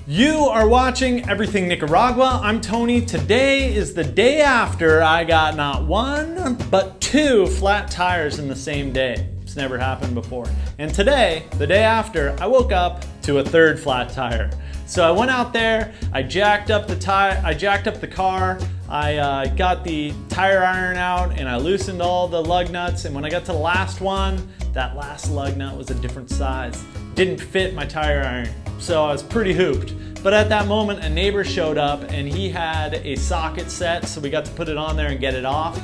You are watching Everything Nicaragua. I'm Tony. Today is the day after I got not one, but two flat tires in the same day. It's never happened before. And today, the day after, I woke up to a third flat tire. So I went out there, I jacked up the car, I got the tire iron out and I loosened all the lug nuts, and when I got to the last one, that last lug nut was a different size. Didn't fit my tire iron, so I was pretty hooped. But at that moment, a neighbor showed up and he had a socket set, so we got to put it on there and get it off,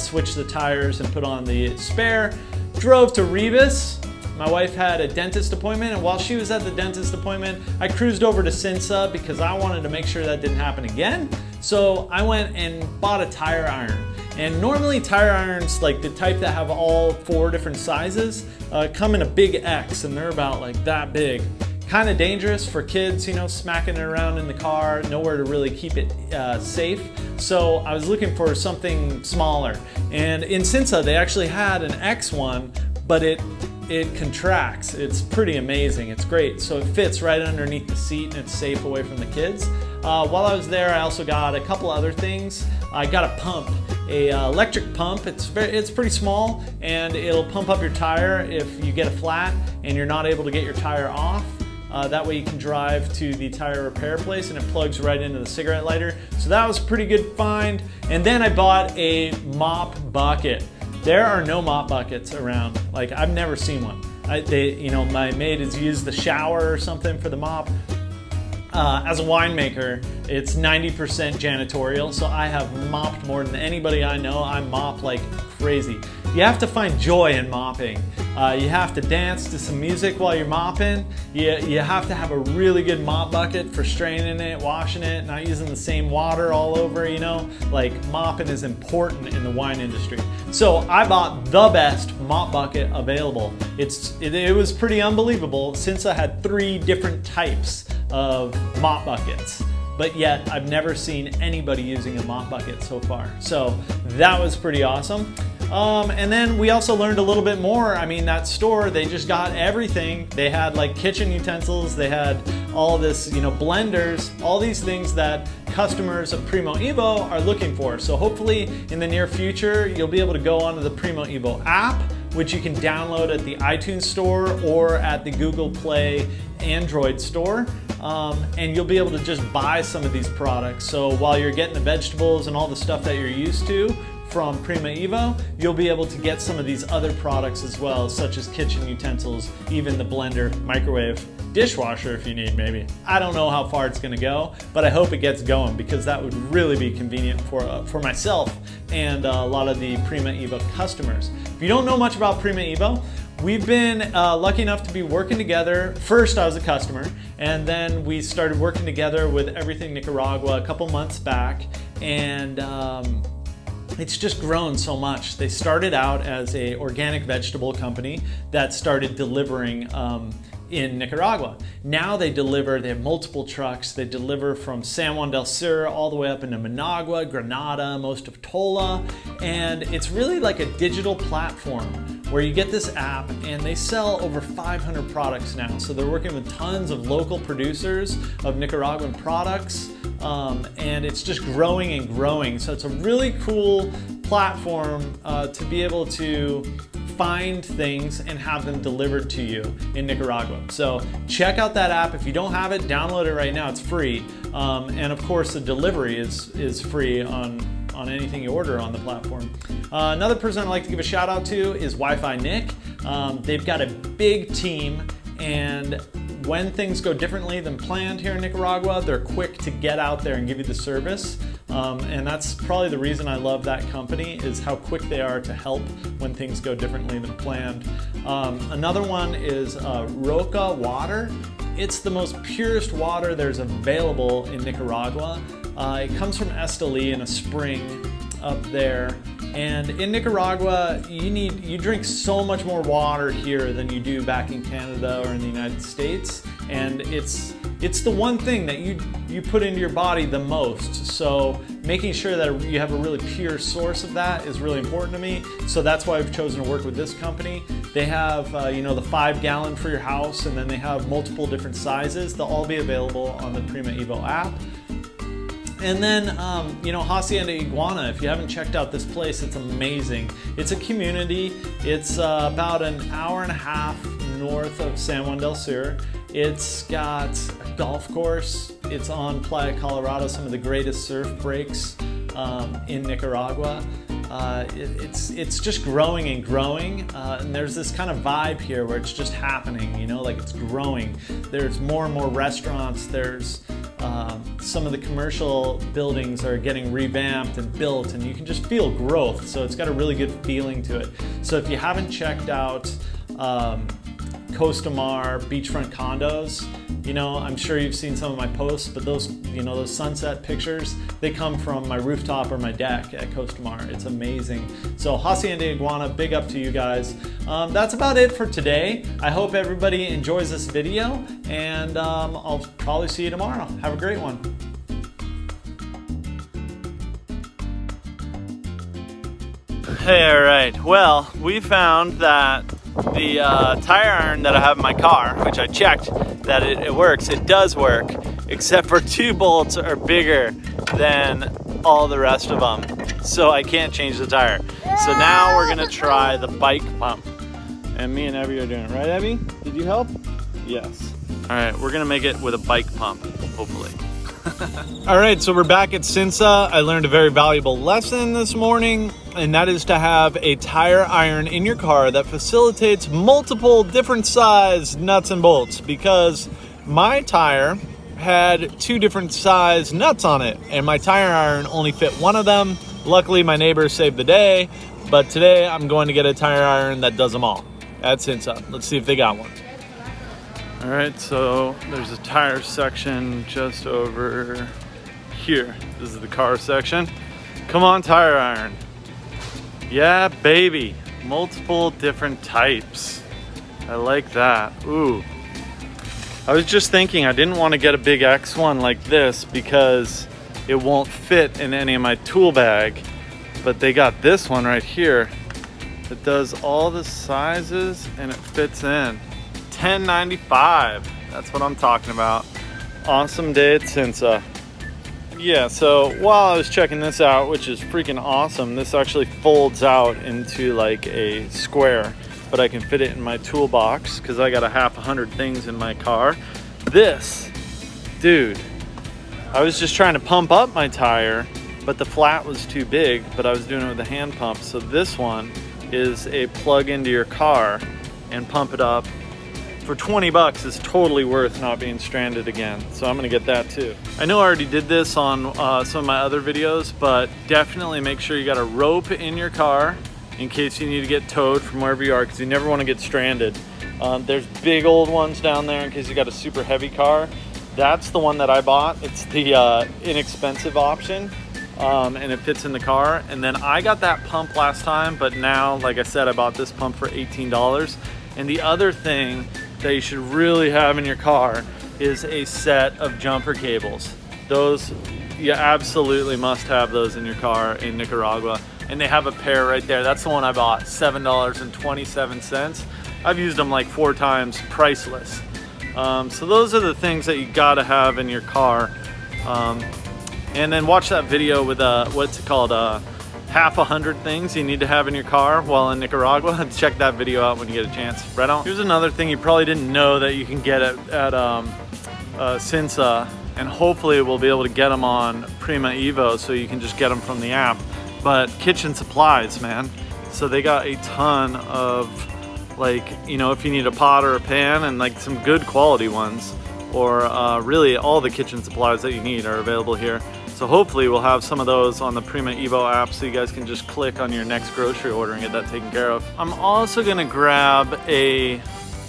switch the tires and put on the spare. Drove to Rebus. My wife had a dentist appointment, and while she was at the dentist appointment, I cruised over to Sinsa because I wanted to make sure that didn't happen again. So I went and bought a tire iron. And normally tire irons, like the type that have all 4 different sizes, come in a big X, and they're about like that big. Kind of dangerous for kids, you know, smacking it around in the car, nowhere to really keep it safe. So I was looking for something smaller. And in Sinsa, they actually had an X one, but it contracts. It's pretty amazing. It's great. So it fits right underneath the seat and it's safe away from the kids. While I was there, I also got a couple other things. I got a pump, a electric pump. It's pretty small, and it'll pump up your tire if you get a flat and you're not able to get your tire off. That way you can drive to the tire repair place and it plugs right into the cigarette lighter. So that was a pretty good find. And then I bought a mop bucket. There are no mop buckets around. Like, I've never seen one. My maid has used the shower or something for the mop. As a winemaker, it's 90% janitorial, so I have mopped more than anybody I know. I mop like crazy. You have to find joy in mopping. You have to dance to some music while you're mopping. You have to have a really good mop bucket for straining it, washing it, not using the same water all over, you know? Like, mopping is important in the wine industry. So I bought the best mop bucket available. It was pretty unbelievable since I had 3 different types of mop buckets, but yet I've never seen anybody using a mop bucket so far. So that was pretty awesome. And then we also learned a little bit more. I mean, that store, they just got everything. They had like kitchen utensils, they had all this, you know, blenders, all these things that customers of Primaevo are looking for. So hopefully in the near future, you'll be able to go onto the Primaevo app, which you can download at the iTunes store or at the Google Play Android store. And you'll be able to just buy some of these products. So while you're getting the vegetables and all the stuff that you're used to from Primaevo, you'll be able to get some of these other products as well, such as kitchen utensils, even the blender, microwave, dishwasher if you need maybe. I don't know how far it's gonna go, but I hope it gets going because that would really be convenient for myself and a lot of the Primaevo customers. If you don't know much about Primaevo, we've been lucky enough to be working together. First, I was a customer, and then we started working together with Everything Nicaragua a couple months back, and it's just grown so much. They started out as an organic vegetable company that started delivering in Nicaragua. Now they have multiple trucks. They deliver from San Juan del Sur all the way up into Managua, Granada, most of Tola, and it's really like a digital platform where you get this app, and they sell over 500 products now. So they're working with tons of local producers of Nicaraguan products, and it's just growing and growing. So it's a really cool platform to be able to find things and have them delivered to you in Nicaragua. So check out that app. If you don't have it, download it right now. It's free. And of course, the delivery is free on anything you order on the platform. Another person I'd like to give a shout out to is Wifinic. They've got a big team, and when things go differently than planned here in Nicaragua, they're quick to get out there and give you the service. And that's probably the reason I love that company, is how quick they are to help when things go differently than planned. Another one is Roca water. It's the most purest water there's available in Nicaragua. It comes from Esteli in a spring up there. And in Nicaragua, you drink so much more water here than you do back in Canada or in the United States. And it's the one thing that you put into your body the most. So making sure that you have a really pure source of that is really important to me. So that's why I've chosen to work with this company. They have, you know, the 5-gallon for your house, and then they have multiple different sizes. They'll all be available on the Primaevo app. And then, you know, Hacienda Iguana, if you haven't checked out this place, it's amazing. It's a community. It's about an hour and a half north of San Juan del Sur. It's got a golf course. It's on Playa Colorado, some of the greatest surf breaks in Nicaragua. It's just growing and growing, and there's this kind of vibe here where it's just happening, you know, like it's growing. There's more and more restaurants. There's some of the commercial buildings are getting revamped and built, and you can just feel growth. So it's got a really good feeling to it. So if you haven't checked out CostaMar beachfront condos, you know, I'm sure you've seen some of my posts, but those, you know, those sunset pictures, they come from my rooftop or my deck at CostaMar. It's amazing. So Hacienda Iguana, big up to you guys. That's about it for today. I hope everybody enjoys this video, and I'll probably see you tomorrow. Have a great one. Hey, all right. Well, we found that the tire iron that I have in my car, which I checked that it works, it does work, except for 2 bolts are bigger than all the rest of them. So I can't change the tire. So now we're gonna try the bike pump. And me and Abby are doing it, right, Abby? Did you help? Yes. All right, we're gonna make it with a bike pump, hopefully. All right, so we're back at Sinsa. I learned a very valuable lesson this morning, and that is to have a tire iron in your car that facilitates multiple different size nuts and bolts, because my tire had 2 different size nuts on it, and my tire iron only fit one of them. Luckily, my neighbor saved the day, but today I'm going to get a tire iron that does them all at Sinsa. Let's see if they got one. All right, so there's a tire section just over here. This is the car section. Come on, tire iron. Yeah, baby. Multiple different types. I like that. Ooh. I was just thinking I didn't want to get a big X one like this because it won't fit in any of my tool bag. But they got this one right here that does all the sizes and it fits in. $10.95. That's what I'm talking about. Awesome day at Sinsa. Yeah, so while I was checking this out, which is freaking awesome, this actually folds out into like a square, but I can fit it in my toolbox because I got a half 100 things in my car. This, dude, I was just trying to pump up my tire, but the flat was too big, but I was doing it with a hand pump. So this one is a plug into your car and pump it up. For 20 bucks is totally worth not being stranded again. So I'm gonna get that too. I know I already did this on some of my other videos, but definitely make sure you got a rope in your car in case you need to get towed from wherever you are, because you never wanna get stranded. There's big old ones down there in case you got a super heavy car. That's the one that I bought. It's the inexpensive option, and it fits in the car. And then I got that pump last time, but now, like I said, I bought this pump for $18. And the other thing that you should really have in your car is a set of jumper cables. Those, you absolutely must have those in your car in Nicaragua. And they have a pair right there. That's the one I bought, $7.27. I've used them like 4 times, priceless. So those are the things that you gotta have in your car. And then watch that video with what's it called? Half 100 things you need to have in your car while in Nicaragua. Check that video out when you get a chance. Right on. Here's another thing you probably didn't know that you can get at Sinsa, and hopefully we'll be able to get them on Primaevo so you can just get them from the app. But kitchen supplies, man. So they got a ton of, like, you know, if you need a pot or a pan, and like some good quality ones, or really all the kitchen supplies that you need are available here. So hopefully we'll have some of those on the Primaevo app so you guys can just click on your next grocery order and get that taken care of. I'm also gonna grab a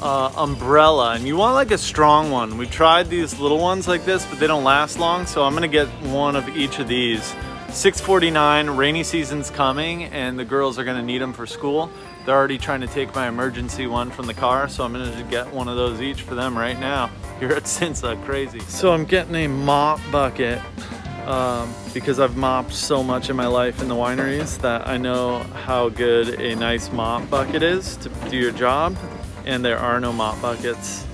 umbrella, and you want like a strong one. We tried these little ones like this, but they don't last long, so I'm gonna get one of each of these. $6.49, rainy season's coming, and the girls are gonna need them for school. They're already trying to take my emergency one from the car, so I'm gonna just get one of those each for them right now. Here at Sinsa, crazy. So I'm getting a mop bucket. because I've mopped so much in my life in the wineries that I know how good a nice mop bucket is to do your job, and there are no mop buckets.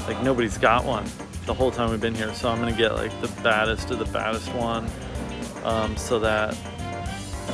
Like, nobody's got one the whole time we've been here, so I'm gonna get like the baddest of the baddest one, so that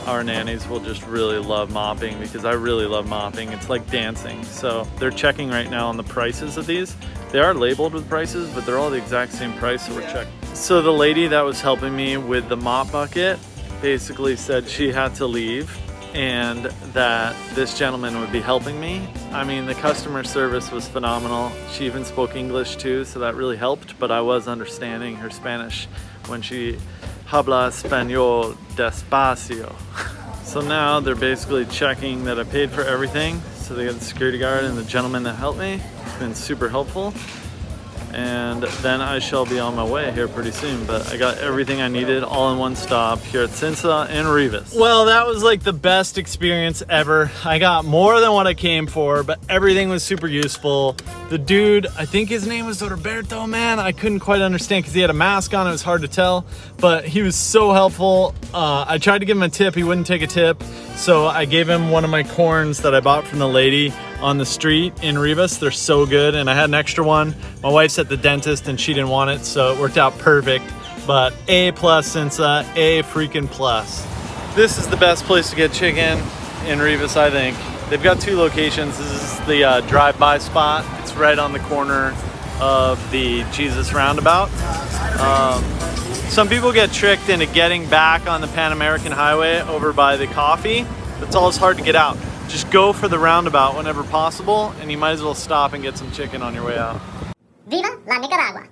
our nannies will just really love mopping, because I really love mopping. It's like dancing. So they're checking right now on the prices of these. They are labeled with prices, but they're all the exact same price, so we're checking. So the lady that was helping me with the mop bucket basically said she had to leave and that this gentleman would be helping me. I mean, the customer service was phenomenal. She even spoke English too, so that really helped, but I was understanding her Spanish when she habla español despacio. So now they're basically checking that I paid for everything. So they got the security guard and the gentleman that helped me. It's been super helpful. And then I shall be on my way here pretty soon, but I got everything I needed all in one stop here at Sinsa and Rivas. Well, that was like the best experience ever. I got more than what I came for, but everything was super useful. The dude, I think his name was Roberto, man. I couldn't quite understand because he had a mask on. It was hard to tell, but he was so helpful. I tried to give him a tip. He wouldn't take a tip. So I gave him one of my corns that I bought from the lady on the street in Rivas. They're so good, and I had an extra one. My wife's at the dentist and she didn't want it, so it worked out perfect. But A plus Sinsa, A freaking plus. This is the best place to get chicken in Rivas, I think. They've got two locations. This is the drive-by spot. It's right on the corner of the Jesus roundabout. Some people get tricked into getting back on the Pan American Highway over by the coffee. It's always hard to get out. Just go for the roundabout whenever possible, and you might as well stop and get some chicken on your way out. Viva la Nicaragua!